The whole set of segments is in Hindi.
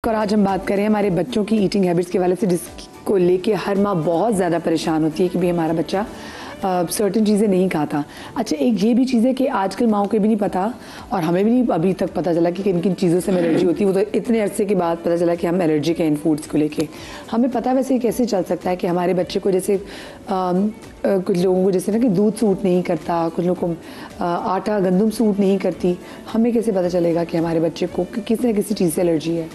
और आज हम बात करें हमारे बच्चों की ईटिंग हैबिट्स के हवाले से, जिसको लेके हर माँ बहुत ज़्यादा परेशान होती है कि भाई हमारा बच्चा सर्टेन चीज़ें नहीं खाता। अच्छा, एक ये भी चीज़ है कि आजकल माओं को भी नहीं पता और हमें भी नहीं अभी तक पता चला कि किन किन चीज़ों से एलर्जी होती है। वो तो इतने अरसे के बाद पता चला कि हम एलर्जिक हैं इन फूड्स को लेके। हमें पता वैसे कैसे चल सकता है कि हमारे बच्चे को जैसे कुछ लोगों को जैसे ना कि दूध सूट नहीं करता, कुछ लोगों को आटा गंदम सूट नहीं करती, हमें कैसे पता चलेगा कि हमारे बच्चे को किसी न किसी चीज़ से एलर्जी है?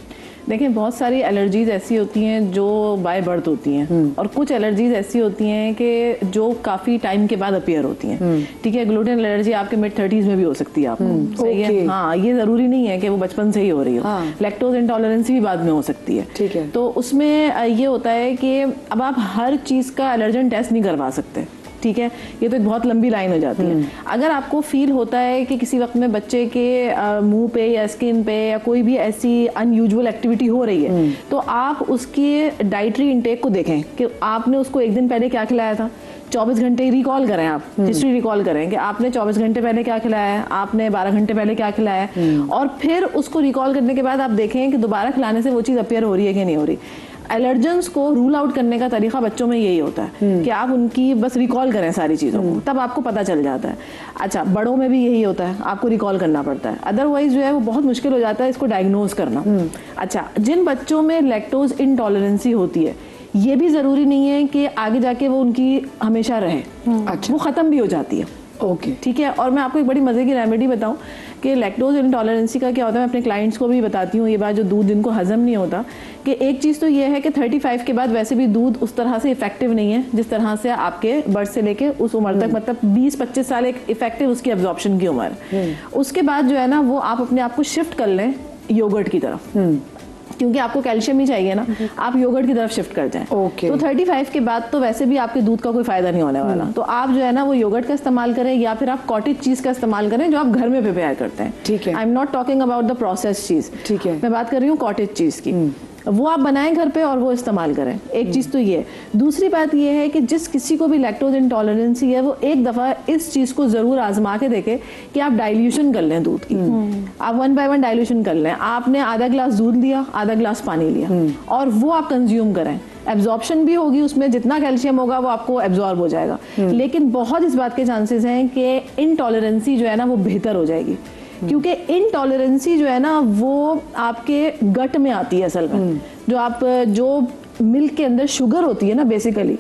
देखिए, बहुत सारी एलर्जीज ऐसी होती हैं जो बाय बर्थ होती हैं और कुछ एलर्जीज ऐसी होती हैं कि जो काफ़ी टाइम के बाद अपीयर होती हैं। ठीक है, ग्लूटेन एलर्जी आपके मिड 30s में भी हो सकती है आपको, सही है। हाँ, ये ज़रूरी नहीं है कि वो बचपन से ही हो रही हो। लैक्टोज इंटॉलरेंसी भी बाद में हो सकती है। ठीक है, तो उसमें ये होता है कि अब आप हर चीज़ का एलर्जन टेस्ट नहीं करवा सकते। ठीक है, ये तो एक बहुत लंबी लाइन हो जाती है। अगर आपको फील होता है कि किसी वक्त में बच्चे के मुंह पे या स्किन पे या कोई भी ऐसी अनयूजुअल एक्टिविटी हो रही है, तो आप उसकी डाइटरी इंटेक को देखें कि आपने उसको एक दिन पहले क्या खिलाया था। 24 घंटे रिकॉल करें, आप हिस्ट्री रिकॉल करें कि आपने 24 घंटे पहले क्या खिलाया है, आपने 12 घंटे पहले क्या खिलाया है, और फिर उसको रिकॉल करने के बाद आप देखें कि दोबारा खिलाने से वो चीज़ अपीयर हो रही है कि नहीं हो रही। एलर्जेंस को रूल आउट करने का तरीका बच्चों में यही होता है कि आप उनकी बस रिकॉल करें सारी चीज़ों को, तब आपको पता चल जाता है। अच्छा, बड़ों में भी यही होता है, आपको रिकॉल करना पड़ता है, अदरवाइज जो है वो बहुत मुश्किल हो जाता है इसको डायग्नोज करना। अच्छा, जिन बच्चों में लैक्टोज इंटॉलरेंसी होती है, ये भी ज़रूरी नहीं है कि आगे जाके वो उनकी हमेशा रहे। अच्छा, वो ख़त्म भी हो जाती है। ओके, ठीक है। और मैं आपको एक बड़ी मज़े की रेमेडी बताऊं कि लैक्टोज इंटॉलरेंसी का क्या होता है, मैं अपने क्लाइंट्स को भी बताती हूँ ये बात, जो दूध जिनको हजम नहीं होता, कि एक चीज़ तो ये है कि 35 के बाद वैसे भी दूध उस तरह से इफेक्टिव नहीं है जिस तरह से आपके बर्थ से लेके उस उम्र तक, मतलब 20-25 साल एक इफेक्टिव उसकी एब्जॉर्प्शन की उम्र। उसके बाद जो है ना, वो आप अपने आप को शिफ्ट कर लें योगर्ट की तरफ, क्योंकि आपको कैल्शियम ही चाहिए ना, आप योगर्ट की तरफ शिफ्ट कर जाएं। तो 35 के बाद तो वैसे भी आपके दूध का कोई फायदा नहीं होने वाला, तो आप जो है ना वो योगर्ट का इस्तेमाल करें या फिर आप कॉटेज चीज का इस्तेमाल करें जो आप घर में प्रिपेयर करते हैं। ठीक है, I am not talking about the process चीज, ठीक है, मैं बात कर रही हूँ कॉटेज चीज की। वो आप बनाएं घर पे और वो इस्तेमाल करें। एक चीज़ तो ये। दूसरी बात ये है कि जिस किसी को भी लैक्टोज इंटॉलरेंसी है, वो एक दफ़ा इस चीज़ को ज़रूर आजमा के देखें कि आप डाइल्यूशन कर लें दूध की। आप 1 by 1 डाइल्यूशन कर लें। आपने आधा गिलास दूध लिया, आधा गिलास पानी लिया, और वो आप कंज्यूम करें। एब्जॉर्प्शन भी होगी, उसमें जितना कैल्शियम होगा वो आपको एब्जॉर्ब हो जाएगा। लेकिन बहुत इस बात के चांसेस हैं कि इनटॉलरेंसी जो है ना वो बेहतर हो जाएगी, क्योंकि इनटॉलरेंसी जो है ना वो आपके गट में आती है असल में। जो मिल्क के अंदर शुगर होती है ना, बेसिकली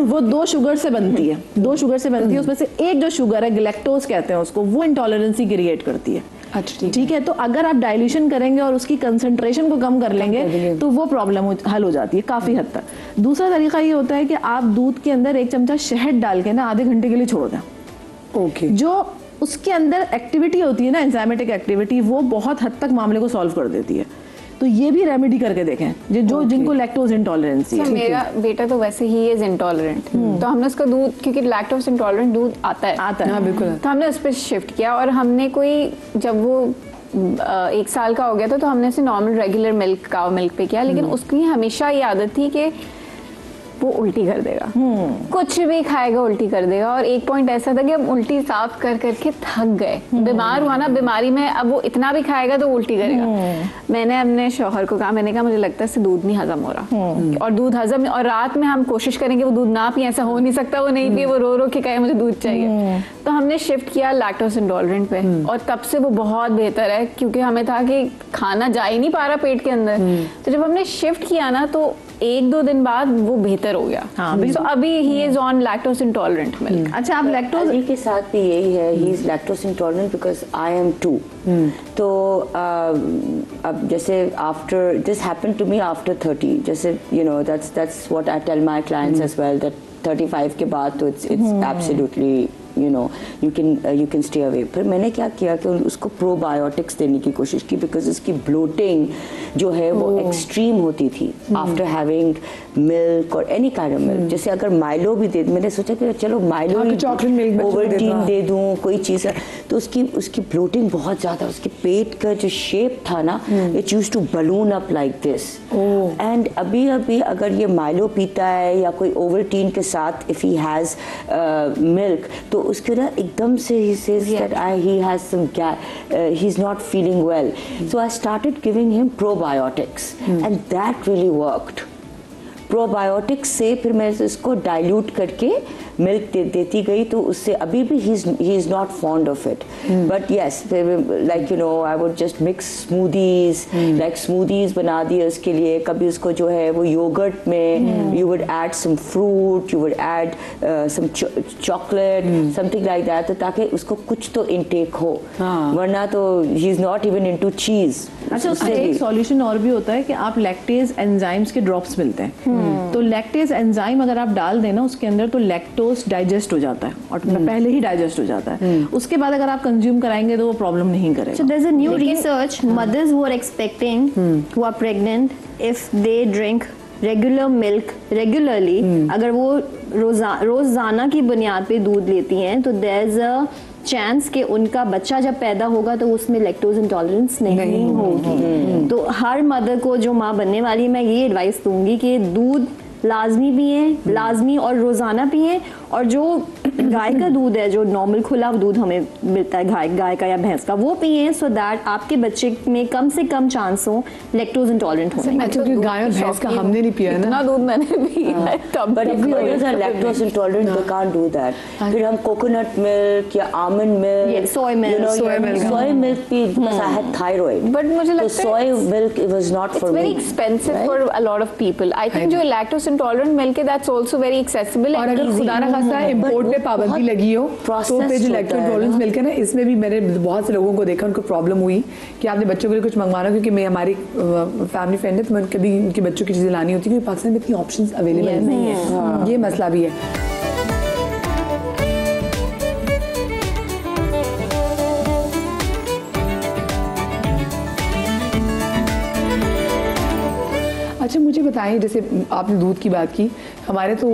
वो 2 शुगर से बनती है, 2 शुगर से बनती है। उसमें से एक जो शुगर है, ग्लैक्टोज कहते हैं उसको, वो इंटॉलरेंसी क्रिएट करती है। अच्छा, ठीक है। तो अगर आप डाइल्यूशन करेंगे और उसकी कंसंट्रेशन को कम कर लेंगे तो वो प्रॉब्लम हल हो जाती है काफ़ी हद तक। दूसरा तरीका ये होता है कि आप दूध के अंदर 1 चमचा शहद डाल के ना आधे घंटे के लिए छोड़ दें। ओके, जो उसके अंदर एक्टिविटी होती है ना, एंजाइमेटिक एक्टिविटी, वो बहुत हद तक मामले को सॉल्व कर देती है। तो ये भी रेमेडी करके देखें जो जिनको लैक्टोज इंटॉलरेंसी है। मेरा बेटा तो वैसे ही इज इंटॉलरेंट, तो हमने उसका दूध, क्योंकि लैक्टोज इंटॉलरेंट दूध आता है। हाँ, बिल्कुल। तो हमने उस पर शिफ्ट किया, और हमने कोई, जब वो 1 साल का हो गया था तो हमने उसे नॉर्मल रेगुलर मिल्क, काव मिल्क पे किया। लेकिन उसकी हमेशा ये आदत थी कि वो उल्टी कर देगा, कुछ भी खाएगा उल्टी कर देगा। और एक पॉइंट ऐसा था कि हम उल्टी साफ कर करके थक गए, बीमार हुआ ना, बीमारी में अब वो इतना भी खाएगा तो उल्टी करेगा। मैंने अपने शौहर को कहा, मैंने कहा मुझे लगता है इससे दूध नहीं हजम हो रहा, और दूध हजम, और रात में हम कोशिश करेंगे वो दूध ना पिए, ऐसा हो नहीं सकता वो नहीं पिए, वो रो रो के कहे मुझे दूध चाहिए। तो हमने शिफ्ट किया लैक्टोज इंटॉलरेंट पे, और तब से वो बहुत बेहतर है, क्योंकि हमें था कि खाना जा ही नहीं पा रहा पेट के अंदर। तो जब हमने शिफ्ट किया ना, तो 1-2 दिन बाद वो बेहतर हो गया। तो अभी he is on lactose intolerant milk. अच्छा, आप लैक्टोज के साथ भी यही है, he is lactose intolerant because I am too. तो अब जैसे after this happened to me after 30, जैसे you know that's what I tell my clients as well, that 35 के बाद तो it's absolutely you know you can stay away. फिर मैंने क्या किया कि उसको प्रोबायोटिक्स देने की कोशिश की, बिकॉज उसकी ब्लोटिंग जो है वो एक्सट्रीम होती थी आफ्टर हैविंग मिल्क और एनी काइंड ऑफ मिल्क। जैसे अगर माइलो भी दे, मैंने सोचा कि चलो माइलो चॉकलेट मिल्क ओवल्टीन दे दूँ, कोई चीज़। तो उसकी ब्लोटिंग बहुत ज़्यादा, उसके पेट का जो शेप था ना, it used to balloon up like this. And अभी अगर ये माइलो पीता है या कोई ओवल्टीन के साथ इफ ही हैज़ मिल्क, तो उसके ना एकदम से he says that he has some he's not feeling well. So I started giving him probiotics and that really worked. Probiotics से फिर मैं इसको डाइल्यूट करके मिल्क देती गई, तो उससे अभी भी ही is not fond of it, but yes like you no I would just mix smoothies, like smoothies बना दिए उसके लिए। कभी उसको जो है वो योगर्ट में you would add some fruit, you would add some chocolate, something like that, तो ताकि उसको कुछ तो इनटेक हो, वरना तो he is not even into cheese. अच्छा, उससे एक सॉल्यूशन और भी होता है कि आप लैक्टेज एंजाइम्स के ड्रॉप्स मिलते हैं, तो लैक्टेज एंजाइम अगर आप डाल देना उसके अंदर, तो लैक्टोज डाइजेस्ट हो जाता है और पहले ही डाइजेस्ट हो जाता है, उसके बाद अगर आप कंज्यूम कराएंगे तो वो प्रॉब्लम नहीं करेगा। So there's a new research, mothers who are expecting, who are pregnant, if they drink regular milk regularly, अगर वो रोजाना की बुनियाद पे दूध लेती हैं, तो there's a चांस कि उनका बच्चा जब पैदा होगा तो उसमें लैक्टोज इंटॉलरेंस नहीं होगी। तो हर मदर को जो माँ बनने वाली है, मैं ये एडवाइस दूंगी कि दूध लाजमी पिएं, लाजमी और रोज़ाना पिएं, और जो गाय का दूध है, जो नॉर्मल खुला दूध हमें मिलता है गाय का या भैंस का, वो पिएं, सो दैट आपके बच्चे में कम से कम चांस हो लैक्टोज इंटॉलरेंट होने के। क्योंकि गाय और भैंस का हमने नहीं पिया ना, दूध मैंने पिया है तब, but if mothers are lactose intolerant, they can't do that. फिर हम कोकोनट मिल्क या almond milk, soy milk, soy milk भी, because I had thyroid, but मुझे लगता है soy milk it was not for me. It's very expensive for a lot of people. I think जो lactose intolerant milk है, that's also very accessible और and अगर easy. खुदा ना खास्ता इम्पोर्ट पे पाबंदी लगी हो, तो फिर जो लैक्टोज इंटॉलरेंस मिल्क है ना, इसमें भी मैंने बहुत से लोगों को देखा, उनको प्रॉब्लम हुई कि आपने बच्चों के लिए कुछ मंगवाना, क्योंकि मैं हमारी फैमिली फ्रेंड है, तो मैं कभी उनके बच्चों की चीज़ें लानी होती है, क्योंकि पाकिस्तान में इतनी ऑप्शंस अवेलेबल नहीं है, ये मसला भी है। अच्छा, मुझे बताएं, जैसे आपने दूध की बात की, हमारे तो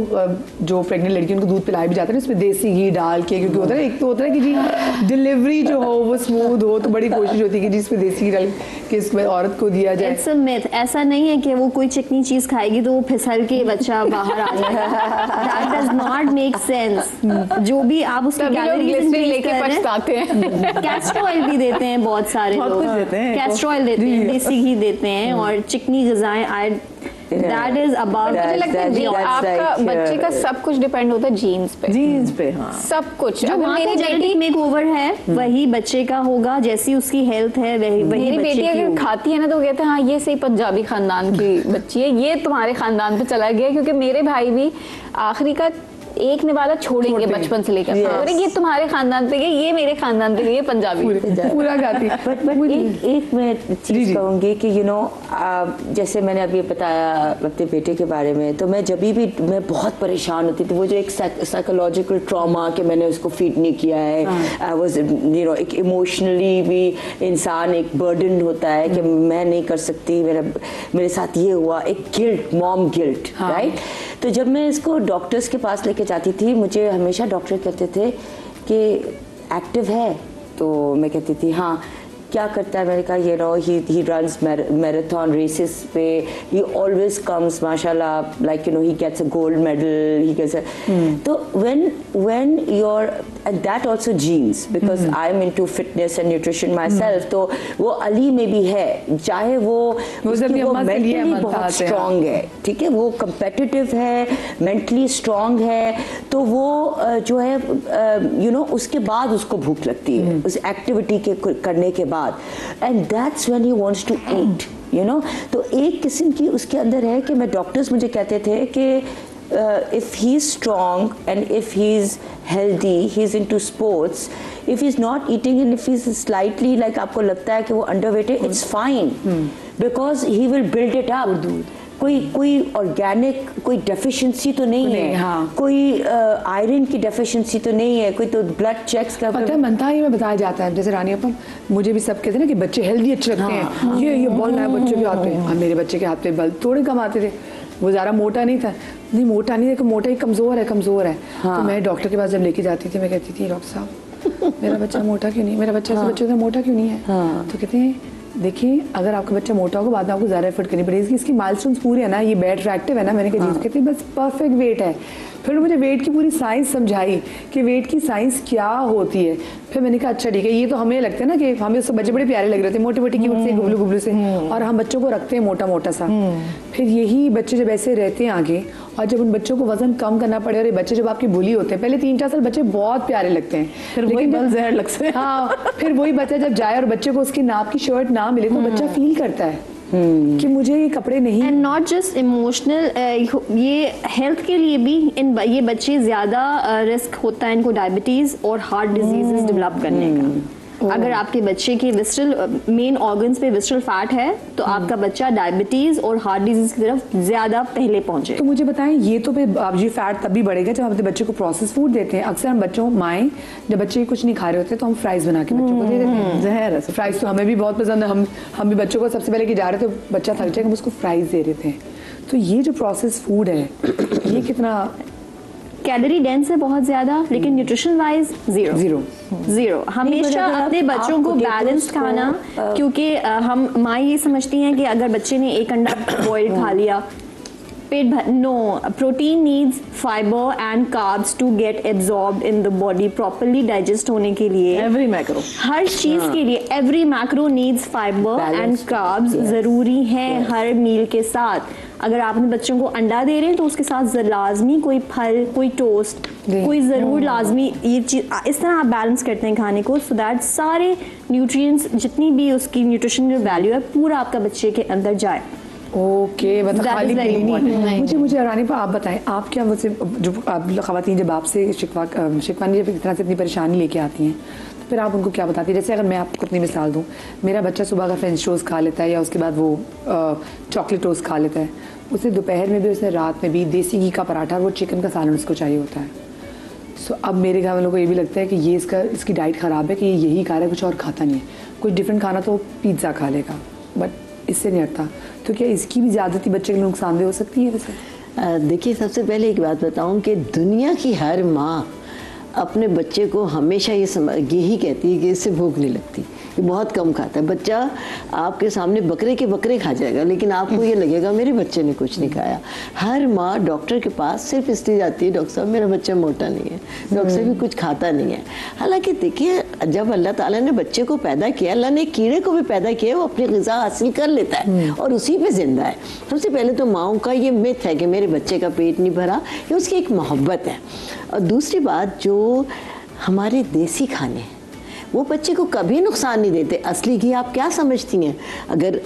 जो प्रेग्नेंट लड़की उनको दूध पिलाया भी जाता है इसमें देसी घी डाल के, क्योंकि होता है एक तो होता है कि जी डिलीवरी जो हो वो स्मूथ हो, तो बड़ी कोशिश होती है कि जिसमें देसी घी डाल के इस औरत को दिया जाए। इट्स अ मिथ, ऐसा नहीं है कि वो कोई चिकनी चीज खाएगी तो वो फिसल के बच्चा बाहर आ जाएगा, that does not make sense. जो भी आप उसकी कैलोरीज लेके पछताते हैं। कैस्टर ऑयल भी देते हैं बहुत सारे लोग, कैस्टर ऑयल देते हैं, देसी घी देते हैं, और चिकनी ग़िज़ाएं, That is about, मुझे लगता है जी आपका बच्चे का सब कुछ डिपेंड होता है जीन्स पे, हाँ, सब कुछ। जो माँ का जेनेटिक मेकओवर है वही बच्चे का होगा, जैसी उसकी हेल्थ है वही मेरी बेटी अगर खाती है ना, तो कहते हैं हाँ ये सही पंजाबी खानदान की बच्ची है, ये तुम्हारे खानदान पे चला गया, क्योंकि मेरे भाई भी आखिरी का एक निवाला छोड़ेंगे बचपन से लेकर, ये तुम्हारे खानदान पे गए, ये मेरे खानदान पे गए, ये पंजाबी पूरा गाती। बट एक मैं चीज़ कहूँगी कि यू नो जैसे मैंने अभी बताया अपने बेटे के बारे में, तो मैं जब भी मैं बहुत परेशान होती थी, वो जो एक साइकोलॉजिकल ट्रॉमा कि मैंने उसको फीड नहीं किया है, आई वाज यू नो, एक इमोशनली भी इंसान एक बर्डन होता है कि मैं नहीं कर सकती, मेरे साथ ये हुआ, एक गिल्ट, मॉम गिल्ट, राइट। तो जब मैं इसको डॉक्टर्स के पास लेके जाती थी, मुझे हमेशा डॉक्टर कहते थे कि एक्टिव है, तो मैं कहती थी हाँ। क्या करता है, मैंने कहा you know he runs marathon races पे, ही ऑलवेज कम्स माशाल्लाह, like you know he gets a gold medal, he gets तो when your and that also genes, because I am into fitness and nutrition myself, तो वो अली में भी है, चाहे वो मेंटली बहुत स्ट्रांग है, ठीक है, वो कंपेटिटिव है, मेंटली स्ट्रांग है, तो वो जो है यू नो उसके बाद उसको भूख लगती है उस एक्टिविटी के करने के बाद, and that's when he wants to eat, you know। तो एक किस्म की उसके अंदर है कि मैं डॉक्टर्स मुझे कहते थे कि if he's strong and if he's healthy, he's into sports, if he's not eating and if he's slightly like आपको लगता है कि वो underweight है, it's fine, because he will build it up। कोई ऑर्गेनिक कोई डेफिशिएंसी तो नहीं है, हाँ। कोई आयरन की डेफिशिएंसी तो नहीं है, कोई तो ब्लड चेक्स का पता है मनता ही में बताया जाता है, जैसे रानी अपन मुझे भी सब कहते हैं ना कि बच्चे हेल्दी अच्छे लगते हैं, ये बॉल ना है बच्चों के हाथ पे, हाँ मेरे बच्चे के हाथ पे बल थोड़े कम आते थे, वो ज़्यादा मोटा नहीं था, नहीं मोटा नहीं है, मोटा ही कमज़ोर है, हाँ। तो मैं डॉक्टर के पास जब लेके जाती थी, मैं कहती थी डॉक्टर साहब मेरा बच्चा मोटा क्यों नहीं, मेरा बच्चा ऐसे बच्चों से मोटा क्यों नहीं है। तो कहते हैं देखिए अगर आपका बच्चा मोटा होगा बाद में आपको ज़्यादा एफर्ट करनी पड़ेगी, इसकी माइलस्टोन्स पूरे है ना, ये बैड अट्रैक्टिव है ना, मैंने कहा कहते हैं बस परफेक्ट वेट है। फिर मुझे वेट की पूरी साइंस समझाई कि वेट की साइंस क्या होती है। फिर मैंने कहा अच्छा ठीक है, ये तो हमें लगता है ना कि हमें उससे बच्चे बड़े प्यारे लग रहे थे, मोटे मोटे क्यूट से, गुबलू गुबलू से, और हम बच्चों को रखते हैं मोटा मोटा सा। फिर यही बच्चे जब ऐसे रहते हैं आगे, और जब उन बच्चों को वजन कम करना पड़े, और ये बच्चे जब आपके बुली होते हैं, पहले 3-4 साल बच्चे बहुत प्यारे लगते हैं, फिर वही बल जहर लगते हैं। हाँ, फिर वही बच्चा जब जाए और बच्चे को उसकी नाप की शर्ट ना मिले तो बच्चा फील करता है कि मुझे ये कपड़े नहीं। एंड नॉट जस्ट इमोशनल, ये हेल्थ के लिए भी ये बच्चे ज़्यादा रिस्क होता है इनको डायबिटीज़ और हार्ट डिजीजेस डेवलप करने का। अगर आपके बच्चे के विस्ट्रल मेन ऑर्गन्स पे विस्ट्रल फैट है तो आपका बच्चा डायबिटीज और हार्ट डिजीज की तरफ ज्यादा पहले पहुंचे। तो मुझे बताएं, ये तो फिर आप ये फैट तब भी बढ़ेगा जब हम अपने बच्चे को प्रोसेस फूड देते हैं। अक्सर हम बच्चों माएँ जब बच्चे कुछ नहीं खा रहे होते तो हम फ्राइज बना के बच्चों को दे देते हैं। जहर है फ्राइज तो हमें भी बहुत पसंद है, हम भी बच्चों को सबसे पहले कि जा रहे थे बच्चा थक जाएगा हम उसको फ्राइज दे रहे थे। तो ये जो प्रोसेस फूड है ये कितना कैलोरी डेंस है बहुत ज्यादा, लेकिन न्यूट्रिशन वाइज जीरो। हमेशा अपने बच्चों को बैलेंस्ड खाना, क्योंकि हम माँ ये समझती हैं कि अगर बच्चे ने एक अंडा बॉइल खा लिया पेट भर, no, protein needs fibre and carbs to get absorbed in the body, properly digest होने के लिए एवरी मैक्रो, हर चीज के लिए every macro needs fibre and carbs जरूरी हैं हर मील के साथ। अगर आप अपने बच्चों को अंडा दे रहे हैं तो उसके साथ लाजमी कोई फल, कोई टोस्ट, कोई ज़रूर लाजमी ये चीज़, इस तरह आप बैलेंस करते हैं खाने को सो दैट सारे न्यूट्रिएंट्स जितनी भी उसकी न्यूट्रिशनल वैल्यू है पूरा आपका बच्चे के अंदर जाए। ओके, मतलब खाली नहीं। मुझे अरानी पर आप बताएं, आप क्या मुझसे जो ख़वातीन जब आपसे शिकवानी जब इस तरह से अपनी परेशानी लेके आती हैं तो फिर आप उनको क्या बताती हैं? जैसे अगर मैं आपको अपनी मिसाल दूं, मेरा बच्चा सुबह का फ्रेंच टोस्ट खा लेता है या उसके बाद वो चॉकलेट टोस्ट खा लेता है, उसे दोपहर में भी, उसने रात में भी देसी घी का पराठा और वो चिकन का सालन उसको चाहिए होता है। सो अब मेरे घर वालों को ये भी लगता है कि ये इसकी डाइट ख़राब है कि ये यही खा रहा है, कुछ और खाता नहीं है। कुछ डिफरेंट खाना तो पिज़्ज़ा खा लेगा बट इससे नहीं हटता। तो क्या इसकी भी ज़्यादती बच्चे के लिए नुकसानदेह हो सकती है? वैसे देखिए, सबसे पहले एक बात बताऊं कि दुनिया की हर माँ अपने बच्चे को हमेशा यही कहती है कि इससे भूख नहीं लगती, ये बहुत कम खाता है। बच्चा आपके सामने बकरे के बकरे खा जाएगा लेकिन आपको ये लगेगा मेरे बच्चे ने कुछ नहीं खाया। हर माँ डॉक्टर के पास सिर्फ इसलिए जाती है, डॉक्टर साहब मेरा बच्चा मोटा नहीं है, डॉक्टर साहब भी कुछ खाता नहीं है। हालांकि देखिए, जब अल्लाह ताला ने बच्चे को पैदा किया, अल्लाह ने कीड़े को भी पैदा किया, वो अपनी ग़िज़ा हासिल कर लेता है और उसी पे जिंदा है। सबसे पहले तो माँओं का ये मिथ है कि मेरे बच्चे का पेट नहीं भरा, ये उसकी एक मोहब्बत है। और दूसरी बात, जो हमारे देसी खाने हैं वो बच्चे को कभी नुकसान नहीं देते। असली घी आप क्या समझती हैं? अगर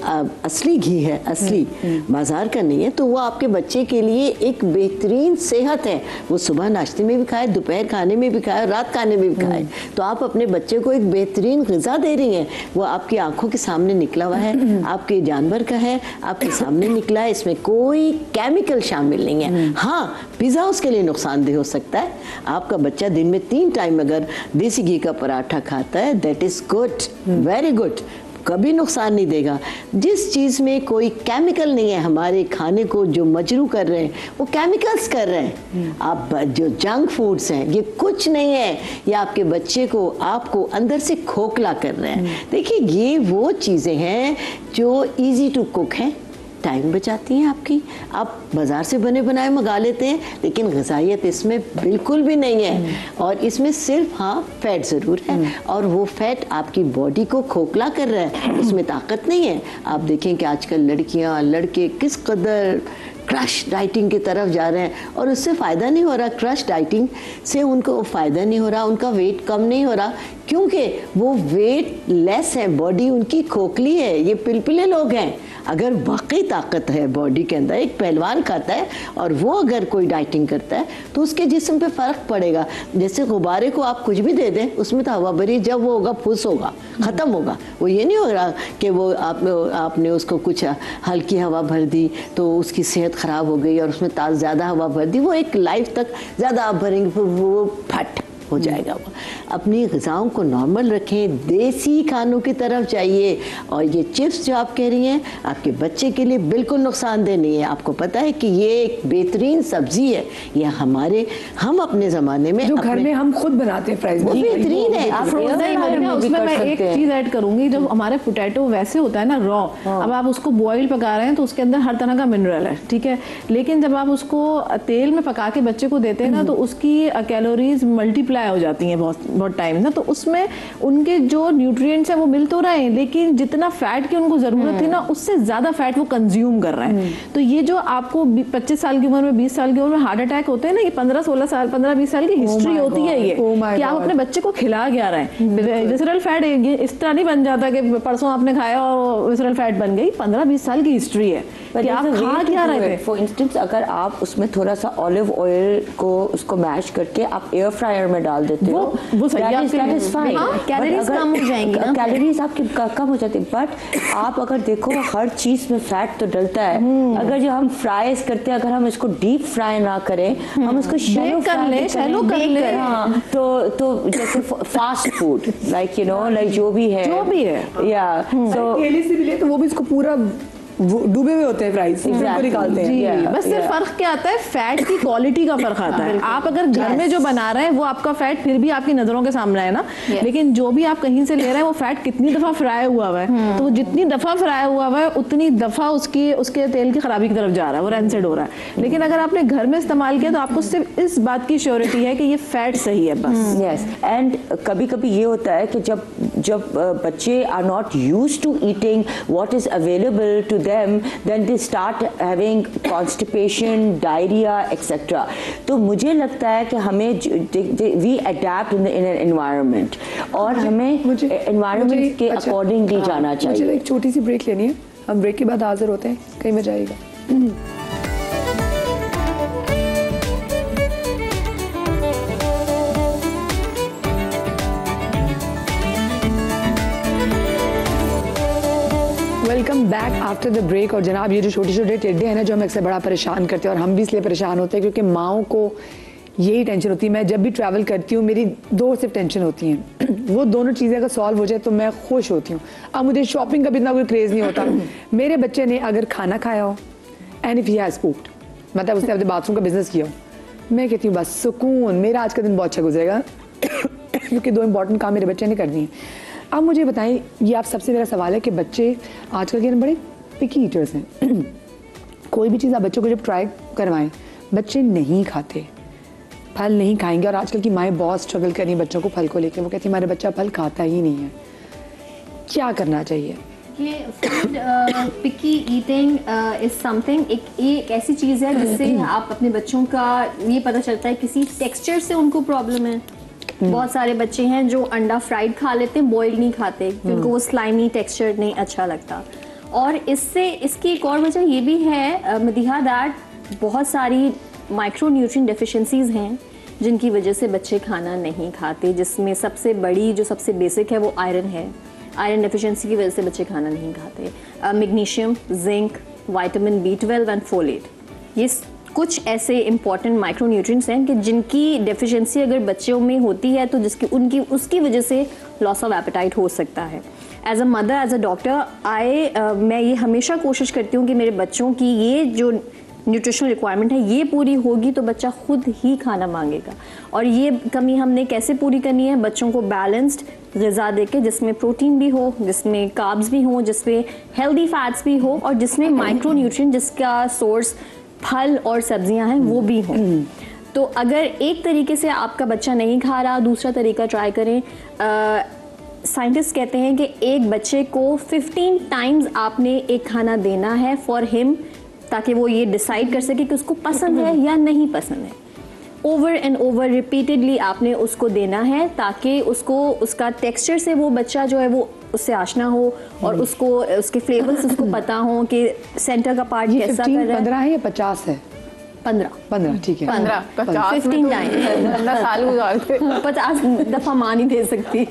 असली घी है, असली बाजार का नहीं है, तो वो आपके बच्चे के लिए एक बेहतरीन सेहत है। वो सुबह नाश्ते में भी खाए, दोपहर खाने में भी खाए, रात खाने में भी खाए। तो आप अपने बच्चे को एक बेहतरीन ग़िज़ा दे रही हैं। वो आपकी आंखों के सामने निकला हुआ है, आपके जानवर का है, आपके सामने निकला है, इसमें कोई केमिकल शामिल नहीं है। हाँ, पिज़्ज़ा उसके लिए नुकसानदेह हो सकता है। आपका बच्चा दिन में 3 टाइम अगर देसी घी का पराठा खाता है, that is good, very good, कभी नुकसान नहीं देगा। जिस चीज़ में कोई केमिकल नहीं है, हमारे खाने को जो मजरू कर रहे हैं वो केमिकल्स कर रहे हैं। आप जो जंक फूड्स हैं ये कुछ नहीं है, ये आपके बच्चे को, आपको अंदर से खोखला कर रहे हैं। देखिए, ये वो चीज़ें हैं जो इजी टू कुक हैं, टाइम बचाती हैं आपकी। आप बाज़ार से बने बनाए मंगा लेते हैं लेकिन ग़िज़ाइयत इसमें बिल्कुल भी नहीं है। और इसमें सिर्फ हाँ फैट ज़रूर है और वो फैट आपकी बॉडी को खोखला कर रहा है, उसमें ताकत नहीं है। आप देखें कि आजकल लड़कियां लड़के किस कदर क्रश डाइटिंग की तरफ जा रहे हैं और उससे फ़ायदा नहीं हो रहा। क्रश डाइटिंग से उनको फ़ायदा नहीं हो रहा, उनका वेट कम नहीं हो रहा क्योंकि वो वेट लेस है, बॉडी उनकी खोखली है। ये पिलपिले लोग हैं। अगर वाकई ताकत है बॉडी के अंदर, एक पहलवान खाता है और वो अगर कोई डाइटिंग करता है तो उसके जिस्म पे फ़र्क पड़ेगा। जैसे गुब्बारे को आप कुछ भी दे दें, उसमें तो हवा भरी, जब वो होगा फुस होगा, ख़त्म होगा। वो ये नहीं हो रहा कि वो आपने उसको कुछ हल्की हवा भर दी तो उसकी सेहत ख़राब हो गई और उसमें ज़्यादा हवा भर दी, वो एक लाइफ तक ज़्यादा आप भरेंगे फिर वो फट हो जाएगा वो। अपनी ग़िज़ाओं को नॉर्मल रखें, देसी खानों की तरफ जाइए। और ये चिप्स जो आप कह रही हैं आपके बच्चे के लिए बिल्कुल नुकसानदेह नहीं है। आपको पता है कि ये एक बेहतरीन सब्जी है, ये हम अपने ज़माने में जो घर में हम खुद बनाते हैं फ्राइज, बेहतरीन है। आप उसमें मैं एक चीज ऐड करूंगी, जब हमारे पोटैटो वैसे होता है ना रॉ, अब आप उसको बॉईल पका रहे हैं तो उसके अंदर हर तरह का मिनरल है, ठीक है, लेकिन जब आप उसको तेल में पका के बच्चे को देते हैं ना तो उसकी कैलोरीज मल्टीप्लाई हो जाती हैं बहुत टाइम ना, तो उसमें उनके जो न्यूट्रिएंट्स हैं वो मिल तो रहे हैं, लेकिन जितना फैट की उनको जरूरत थी ना उससे ज्यादा फैट वो कंज्यूम कर रहे हैं। तो ये जो आपको 25 साल की उम्र में 20 साल की उम्र में हार्ट अटैक होते हैं ना, ये 15-16 साल 15-20 साल की हिस्ट्री होती है ये, कि आप अपने बच्चे को खिला क्या रहे हैं। विसरल फैट इस तरह नहीं बन जाता कि परसों आपने खाया और विसरल फैट बन गई, 15-20 साल की हिस्ट्री है कि आप खा क्या रहे थे। फॉर इंस्टेंस अगर आप उसमें थोड़ा सा ऑलिव ऑयल को उसको मैश करके आप एयर फ्रायर में डाल देते हो, वो सही है, कैलोरीज कम हो जाएंगी ना, कैलोरीज आपकी कम हो जाती है। बट आप अगर देखो हर चीज में फैट तो डलता है। अगर जो हम फ्राइज करते हैं, अगर हम इसको डीप फ्राई ना करें, हम उसको शैलो कर ले, हाँ, तो जैसे फास्ट फूड लाइक लाइक जो भी है या सो से भी ले तो वो भी इसको पूरा डूबे हुए होते हैं फ्राइज, उनको निकालते हैं। बस सिर्फ फर्क क्या आता है, फैट की क्वालिटी का फर्क आता है। आप अगर घर में जो बना रहे हैं वो आपका फैट फिर भी आपकी नजरों के सामने है ना, लेकिन जो भी आप कहीं से ले रहे हैं वो फैट कितनी दफा फ्राई हुआ हुआ है, तो वो जितनी दफा फ्राई हुआ हुआ है उतनी दफा उसके तेल की खराबी की तरफ जा रहा है, वो रेंसिड हो रहा है। लेकिन अगर आपने घर में इस्तेमाल किया तो आपको सिर्फ इस बात की श्योरिटी है कि ये फैट सही है बस। यस, एंड कभी कभी ये होता है कि जब बच्चे are not used to eating what is available to them, then they start having constipation, diarrhea, etc. तो मुझे लगता है कि हमें we adapt in an environment और हमें environment के accordingly जाना चाहिए। मुझे एक छोटी सी ब्रेक लेनी है, हम ब्रेक के बाद हाजिर होते हैं, कहीं में जाइएगा। Welcome back after the break. और जनाब ये जो छोटे छोटे टेढ़े हैं ना जो हमें अक्सर बड़ा परेशान करते हैं, और हम भी इसलिए परेशान होते हैं क्योंकि माओं को यही टेंशन होती है। मैं जब भी ट्रैवल करती हूँ मेरी दो सिर्फ टेंशन होती हैं, वो दोनों चीज़ें अगर सॉल्व हो जाए तो मैं खुश होती हूँ। अब मुझे शॉपिंग का भी इतना कोई क्रेज़ नहीं होता। मेरे बच्चे ने अगर खाना खाया हो and if he has cooked, मतलब उसने अपने बाथरूम का बिजनेस किया हो, मैं कहती हूँ बस सुकून, मेरा आज का दिन बहुत अच्छा गुजरेगा क्योंकि दो इंपॉर्टेंट काम मेरे बच्चे ने करनी है। अब मुझे बताएं, ये आप सबसे मेरा सवाल है कि बच्चे आजकल के बड़े पिकी ईटर्स हैं। कोई भी चीज़ आप बच्चों को जब ट्राई करवाएं, बच्चे नहीं खाते, फल नहीं खाएंगे। और आजकल की माएँ बहुत स्ट्रगल कर रही हैं बच्चों को फल को लेकर, वो कहती है हमारा बच्चा फल खाता ही नहीं है। क्या करना चाहिए? ये food picky eating is something, एक ऐसी चीज़ है जिससे आप अपने बच्चों का ये पता चलता है किसी टेक्सचर से उनको प्रॉब्लम है। बहुत सारे बच्चे हैं जो अंडा फ्राइड खा लेते हैं, बॉइल्ड नहीं खाते क्योंकि उनको वो स्लाइमी टेक्सचर नहीं अच्छा लगता। और इसकी एक और वजह ये भी है मदीहा, दैट बहुत सारी माइक्रो न्यूट्रिएंट डेफिशिएंसीज हैं जिनकी वजह से बच्चे खाना नहीं खाते, जिसमें सबसे बड़ी जो सबसे बेसिक है वो आयरन है। आयरन डेफिशिएंसी की वजह से बच्चे खाना नहीं खाते। Magnesium, zinc, vitamin B12 and folate, ये कुछ ऐसे इंपॉर्टेंट माइक्रो न्यूट्रिएंट्स हैं कि जिनकी डेफिशिएंसी अगर बच्चों में होती है तो उसकी वजह से लॉस ऑफ एपेटाइट हो सकता है। As a mother, as a doctor, मैं ये हमेशा कोशिश करती हूँ कि मेरे बच्चों की ये जो न्यूट्रिशनल रिक्वायरमेंट है ये पूरी होगी तो बच्चा खुद ही खाना मांगेगा। और ये कमी हमने कैसे पूरी करनी है? बच्चों को बैलेंस्ड ग़िज़ा देके, जिसमें प्रोटीन भी हो, जिसमें कार्ब्स भी हो, जिसमें हेल्दी फैट्स भी हो, और जिसमें माइक्रो न्यूट्रिएंट जिसका सोर्स फल और सब्जियां हैं वो भी हों। तो अगर एक तरीके से आपका बच्चा नहीं खा रहा, दूसरा तरीका ट्राई करें। साइंटिस्ट कहते हैं कि एक बच्चे को 15 टाइम्स आपने एक खाना देना है फॉर हिम, ताकि वो ये डिसाइड कर सके कि उसको पसंद है या नहीं पसंद है। ओवर एंड ओवर रिपीटेडली आपने उसको देना है ताकि उसको उसका टेक्सचर से वो बच्चा जो है वो उससे आशना हो और उसको उसके फ्लेवर्स उसको पता हो कि सेंटर का पार्ट कैसा कर रहा है। 15 है या 50 है? 15 ठीक है। 15 साल गुजारते 50 दफा माँ नहीं दे सकती।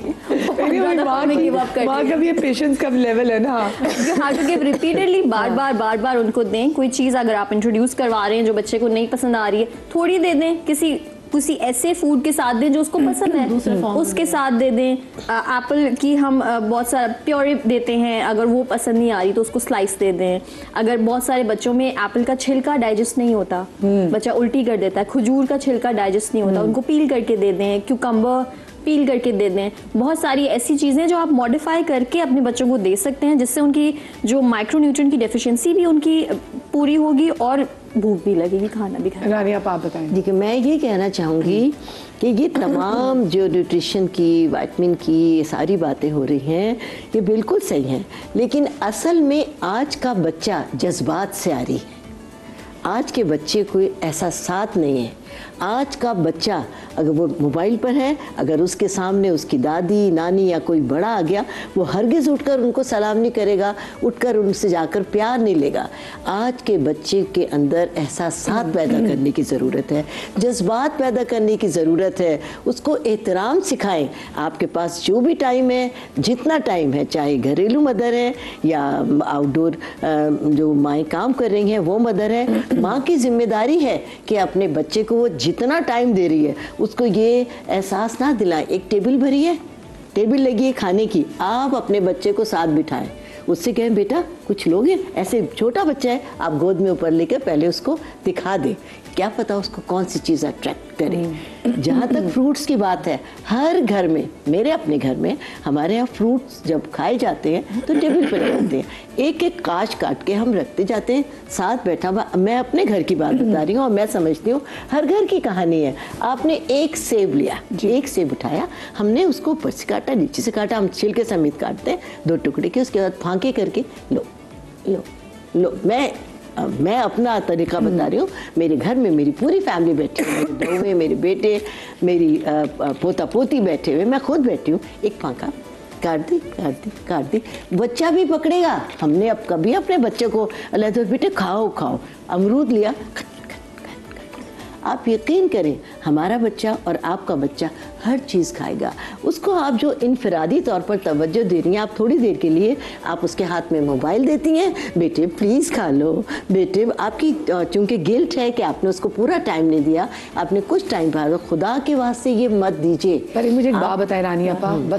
माँ का भी पेशेंस का लेवल है ना। हाँ, क्योंकि रिपीटेडली बार बार उनको दें। कोई चीज़ अगर आप इंट्रोड्यूस करवा रहे हैं जो बच्चे को नहीं पसंद आ रही है, थोड़ी दे दें, किसी किसी ऐसे फूड के साथ दें जो उसको पसंद है, उसके साथ दे दें। एप्पल की हम बहुत सारा प्योरी देते हैं, अगर वो पसंद नहीं आ रही तो उसको स्लाइस दे दें। अगर बहुत सारे बच्चों में एप्पल का छिलका डाइजेस्ट नहीं होता, बच्चा उल्टी कर देता है, खजूर का छिलका डाइजेस्ट नहीं होता, उनको पील करके दे दें, क्यूकम्बर पील करके दे दें। बहुत सारी ऐसी चीज़ें जो आप मॉडिफाई करके अपने बच्चों को दे सकते हैं, जिससे उनकी जो माइक्रोन्यूट्रिएंट की डेफिशिएंसी भी उनकी पूरी होगी और भूख भी लगेगी, खाना भी खाएंगे। रानी आप बताएं। देखिए, मैं ये कहना चाहूँगी कि ये तमाम जो न्यूट्रिशन की, विटामिन की ये सारी बातें हो रही हैं, ये बिल्कुल सही हैं, लेकिन असल में आज का बच्चा जज्बात से आ रही है। आज के बच्चे कोई एहसास नहीं है। आज का बच्चा अगर वो मोबाइल पर है, अगर उसके सामने उसकी दादी, नानी या कोई बड़ा आ गया, वो हरगिज़ उठकर उनको सलाम नहीं करेगा, उठकर उनसे जाकर प्यार नहीं लेगा। आज के बच्चे के अंदर एहसासात पैदा करने की ज़रूरत है, जज्बात पैदा करने की ज़रूरत है। उसको एहतराम सिखाएं। आपके पास जो भी टाइम है, जितना टाइम है, चाहे घरेलू मदर है या आउटडोर जो माएँ काम कर रही हैं वो मदर है, माँ की जिम्मेदारी है कि अपने बच्चे को वो जितना टाइम दे रही है उसको ये एहसास ना दिलाएं। एक टेबल भरी है, टेबल लगी है खाने की, आप अपने बच्चे को साथ बिठाएं, उससे कहें बेटा कुछ लोगे। ऐसे छोटा बच्चा है, आप गोद में ऊपर लेकर पहले उसको दिखा दें, क्या पता उसको कौन सी चीज़ अट्रैक्ट करे। जहाँ तक फ्रूट्स की बात है, हर घर में, मेरे अपने घर में, हमारे यहाँ फ्रूट्स जब खाए जाते हैं तो टेबल पर रखते हैं, एक एक काट काट के हम रखते जाते हैं, साथ बैठा हुआ। मैं अपने घर की बात बता रही हूँ और मैं समझती हूँ हर घर की कहानी है। आपने एक सेब लिया, एक सेब उठाया, हमने उसको ऊपर से काटा, नीचे से काटा, हम छिलके समेत काटते हैं, 2 टुकड़े के, उसके बाद फांके करके लो लो लो। मैं अपना तरीका बता रही हूँ। मेरे घर में मेरी पूरी फैमिली बैठी है, मेरे बहू, मेरे बेटे, मेरी पोता पोती बैठे हुए, मैं खुद बैठी हूँ, एक फांका काट दी, बच्चा भी पकड़ेगा। हमने अब कभी अपने बच्चे को अल्लाह तो बेटे खाओ, अमरूद लिया, आप यकीन करें हमारा बच्चा और आपका बच्चा हर चीज़ खाएगा। उसको आप जो इनफरादी तौर पर तवज्जो दे रही हैं, आप थोड़ी देर के लिए आप उसके हाथ में मोबाइल देती हैं, बेटे प्लीज़ खा लो, बेटे आपकी चूँकि गिल्ट है कि आपने उसको पूरा टाइम नहीं दिया, आपने कुछ टाइम पाया, खुदा के वास्ते ये मत दीजिए। पर मुझे एक बात बताएं रानी आपा, बस